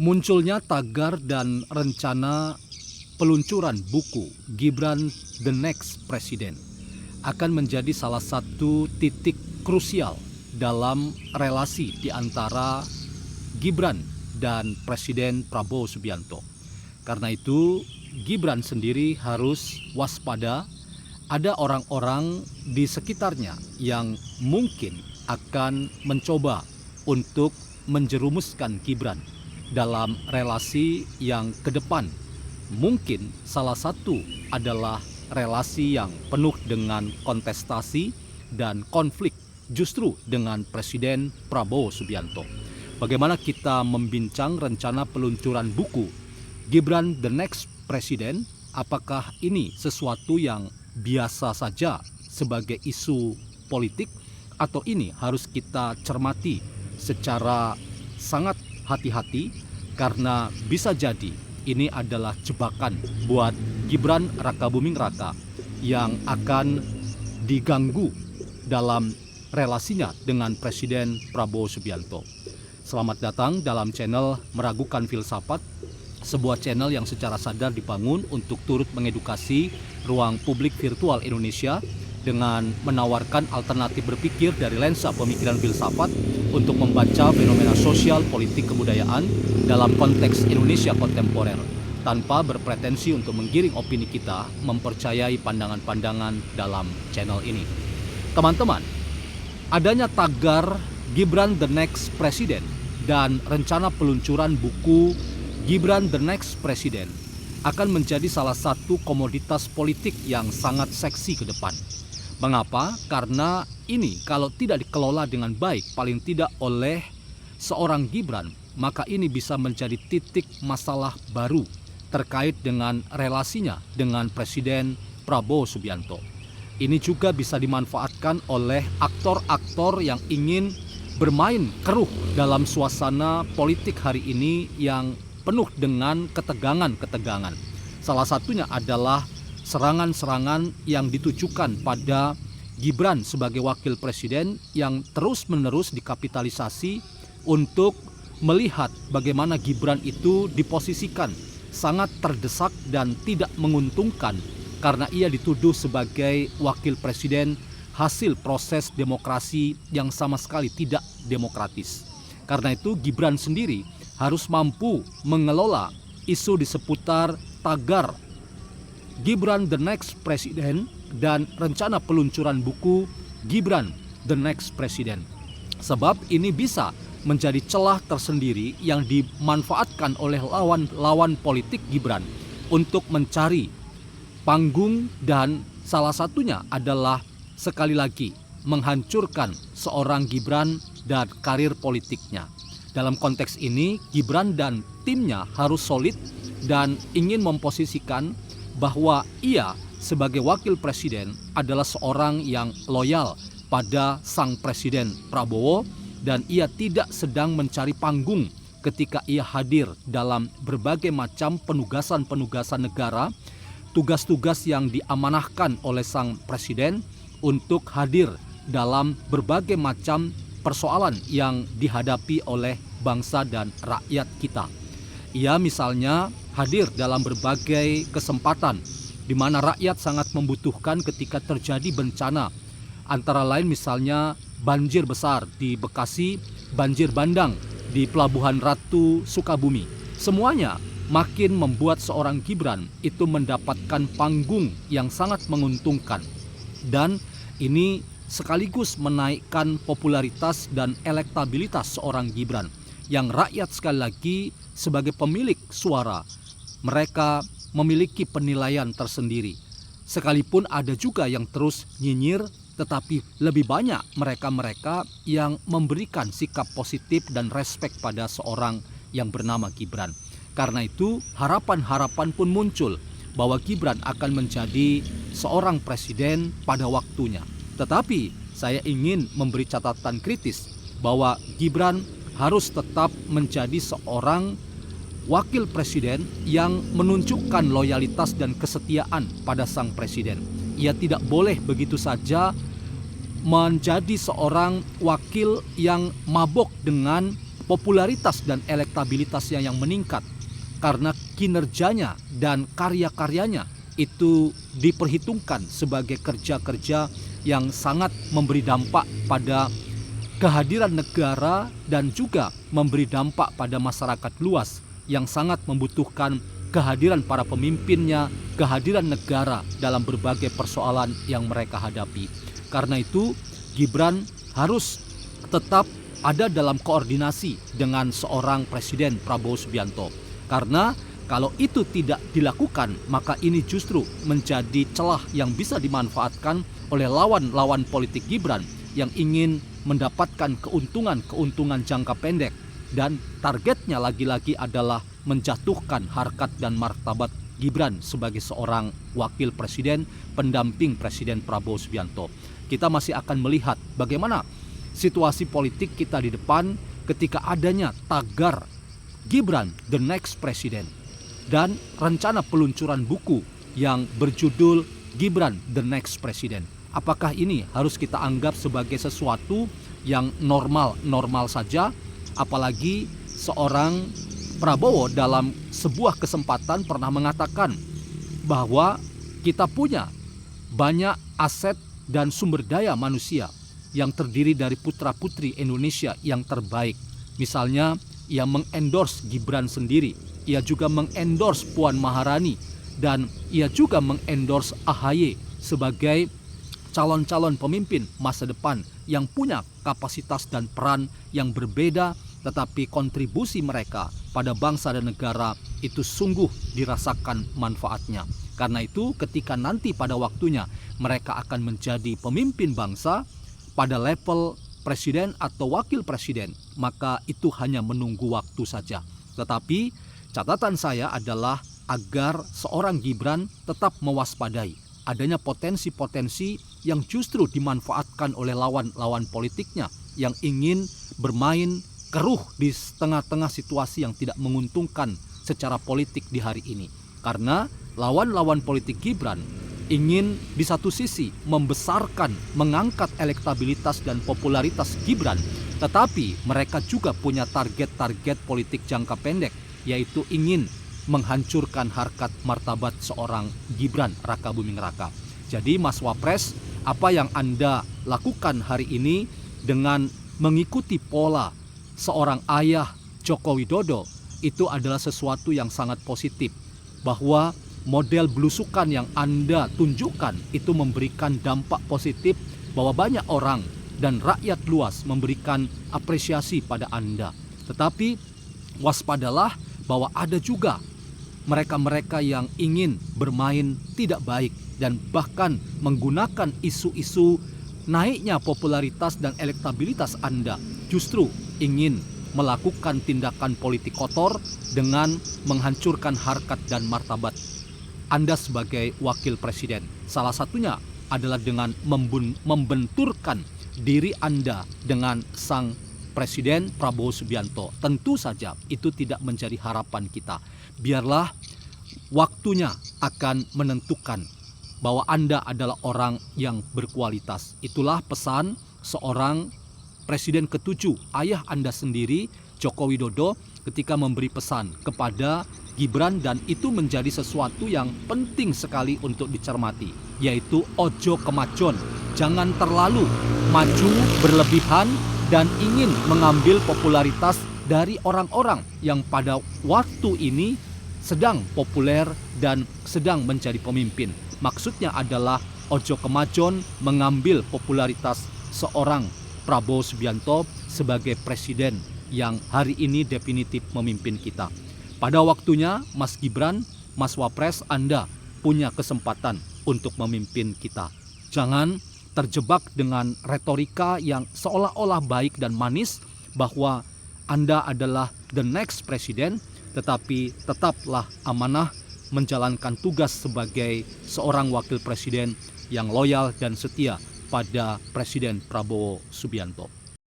Munculnya tagar dan rencana peluncuran buku Gibran The Next President akan menjadi salah satu titik krusial dalam relasi di antara Gibran dan Presiden Prabowo Subianto. Karena itu, Gibran sendiri harus waspada. Ada orang-orang di sekitarnya yang mungkin akan mencoba untuk menjerumuskan Gibran dalam relasi yang ke depan. Mungkin salah satu adalah relasi yang penuh dengan kontestasi dan konflik justru dengan Presiden Prabowo Subianto. Bagaimana kita membincang rencana peluncuran buku Gibran The Next President? Apakah ini sesuatu yang biasa saja sebagai isu politik, atau ini harus kita cermati secara sangat hati-hati, karena bisa jadi ini adalah jebakan buat Gibran Rakabuming Raka yang akan diganggu dalam relasinya dengan Presiden Prabowo Subianto. Selamat datang dalam channel Meragukan Filsafat, sebuah channel yang secara sadar dibangun untuk turut mengedukasi ruang publik virtual Indonesia dengan menawarkan alternatif berpikir dari lensa pemikiran filsafat untuk membaca fenomena sosial, politik, kebudayaan dalam konteks Indonesia kontemporer, tanpa berpretensi untuk menggiring opini kita mempercayai pandangan-pandangan dalam channel ini. Teman-teman, adanya tagar Gibran The Next President dan rencana peluncuran buku Gibran The Next President akan menjadi salah satu komoditas politik yang sangat seksi ke depan. Mengapa? Karena ini kalau tidak dikelola dengan baik, paling tidak oleh seorang Gibran, maka ini bisa menjadi titik masalah baru terkait dengan relasinya dengan Presiden Prabowo Subianto. Ini juga bisa dimanfaatkan oleh aktor-aktor yang ingin bermain keruh dalam suasana politik hari ini yang penuh dengan ketegangan-ketegangan. Salah satunya adalah serangan-serangan yang ditujukan pada Gibran sebagai wakil presiden yang terus-menerus dikapitalisasi untuk melihat bagaimana Gibran itu diposisikan sangat terdesak dan tidak menguntungkan karena ia dituduh sebagai wakil presiden hasil proses demokrasi yang sama sekali tidak demokratis. Karena itu Gibran sendiri harus mampu mengelola isu di seputar tagar Gibran The Next President dan rencana peluncuran buku Gibran The Next President. Sebab ini bisa menjadi celah tersendiri yang dimanfaatkan oleh lawan-lawan politik Gibran untuk mencari panggung, dan salah satunya adalah sekali lagi menghancurkan seorang Gibran dan karir politiknya. Dalam konteks ini, Gibran dan timnya harus solid dan ingin memposisikan bahwa ia sebagai wakil presiden adalah seorang yang loyal pada sang Presiden Prabowo, dan ia tidak sedang mencari panggung ketika ia hadir dalam berbagai macam penugasan-penugasan negara, tugas-tugas yang diamanahkan oleh sang Presiden untuk hadir dalam berbagai macam persoalan yang dihadapi oleh bangsa dan rakyat kita. Ia misalnya hadir dalam berbagai kesempatan di mana rakyat sangat membutuhkan ketika terjadi bencana. Antara lain misalnya banjir besar di Bekasi, banjir bandang di Pelabuhan Ratu Sukabumi. Semuanya makin membuat seorang Gibran itu mendapatkan panggung yang sangat menguntungkan. Dan ini sekaligus menaikkan popularitas dan elektabilitas seorang Gibran yang rakyat sekali lagi sebagai pemilik suara, mereka memiliki penilaian tersendiri. Sekalipun ada juga yang terus nyinyir, tetapi lebih banyak mereka-mereka yang memberikan sikap positif dan respek pada seorang yang bernama Gibran. Karena itu harapan-harapan pun muncul bahwa Gibran akan menjadi seorang presiden pada waktunya. Tetapi saya ingin memberi catatan kritis bahwa Gibran harus tetap menjadi seorang wakil presiden yang menunjukkan loyalitas dan kesetiaan pada sang presiden. Ia tidak boleh begitu saja menjadi seorang wakil yang mabok dengan popularitas dan elektabilitasnya yang meningkat karena kinerjanya dan karya-karyanya itu diperhitungkan sebagai kerja-kerja yang sangat memberi dampak pada kehadiran negara dan juga memberi dampak pada masyarakat luas yang sangat membutuhkan kehadiran para pemimpinnya, kehadiran negara dalam berbagai persoalan yang mereka hadapi. Karena itu, Gibran harus tetap ada dalam koordinasi dengan seorang Presiden Prabowo Subianto. Karena kalau itu tidak dilakukan, maka ini justru menjadi celah yang bisa dimanfaatkan oleh lawan-lawan politik Gibran yang ingin mendapatkan keuntungan jangka pendek, dan targetnya lagi-lagi adalah menjatuhkan harkat dan martabat Gibran sebagai seorang wakil presiden, pendamping Presiden Prabowo Subianto. Kita masih akan melihat bagaimana situasi politik kita di depan ketika adanya tagar Gibran the next president dan rencana peluncuran buku yang berjudul Gibran the next president. Apakah ini harus kita anggap sebagai sesuatu yang normal saja? Apalagi seorang Prabowo dalam sebuah kesempatan pernah mengatakan bahwa kita punya banyak aset dan sumber daya manusia yang terdiri dari putra-putri Indonesia yang terbaik. Misalnya, ia mengendorse Gibran sendiri, ia juga mengendorse Puan Maharani, dan ia juga mengendorse AHY sebagai calon-calon pemimpin masa depan yang punya kapasitas dan peran yang berbeda, tetapi kontribusi mereka pada bangsa dan negara itu sungguh dirasakan manfaatnya. Karena itu, ketika nanti pada waktunya mereka akan menjadi pemimpin bangsa pada level presiden atau wakil presiden, maka itu hanya menunggu waktu saja. Tetapi catatan saya adalah agar seorang Gibran tetap mewaspadai adanya potensi-potensi yang justru dimanfaatkan oleh lawan-lawan politiknya yang ingin bermain keruh di tengah-tengah situasi yang tidak menguntungkan secara politik di hari ini. Karena lawan-lawan politik Gibran ingin di satu sisi membesarkan, mengangkat elektabilitas dan popularitas Gibran, tetapi mereka juga punya target-target politik jangka pendek, yaitu ingin menghancurkan harkat martabat seorang Gibran Raka Buming Raka. Jadi Mas Wapres, apa yang Anda lakukan hari ini dengan mengikuti pola seorang ayah Joko Widodo itu adalah sesuatu yang sangat positif, bahwa model belusukan yang Anda tunjukkan itu memberikan dampak positif, bahwa banyak orang dan rakyat luas memberikan apresiasi pada Anda. Tetapi waspadalah bahwa ada juga mereka-mereka yang ingin bermain tidak baik dan bahkan menggunakan isu-isu naiknya popularitas dan elektabilitas Anda, justru ingin melakukan tindakan politik kotor dengan menghancurkan harkat dan martabat Anda sebagai wakil presiden. Salah satunya adalah dengan membenturkan diri Anda dengan sang Presiden Prabowo Subianto. Tentu saja itu tidak menjadi harapan kita. Biarlah waktunya akan menentukan bahwa Anda adalah orang yang berkualitas. Itulah pesan seorang Presiden ke-7, ayah Anda sendiri, Joko Widodo, ketika memberi pesan kepada Gibran, dan itu menjadi sesuatu yang penting sekali untuk dicermati, yaitu ojo kemajon. Jangan terlalu maju berlebihan dan ingin mengambil popularitas dari orang-orang yang pada waktu ini sedang populer dan sedang menjadi pemimpin. Maksudnya adalah ojo kemajon mengambil popularitas seorang Prabowo Subianto sebagai presiden yang hari ini definitif memimpin kita. Pada waktunya, Mas Gibran, Mas Wapres, Anda punya kesempatan untuk memimpin kita. Jangan terjebak dengan retorika yang seolah-olah baik dan manis bahwa Anda adalah the next president, tetapi tetaplah amanah menjalankan tugas sebagai seorang wakil presiden yang loyal dan setia pada Presiden Prabowo Subianto.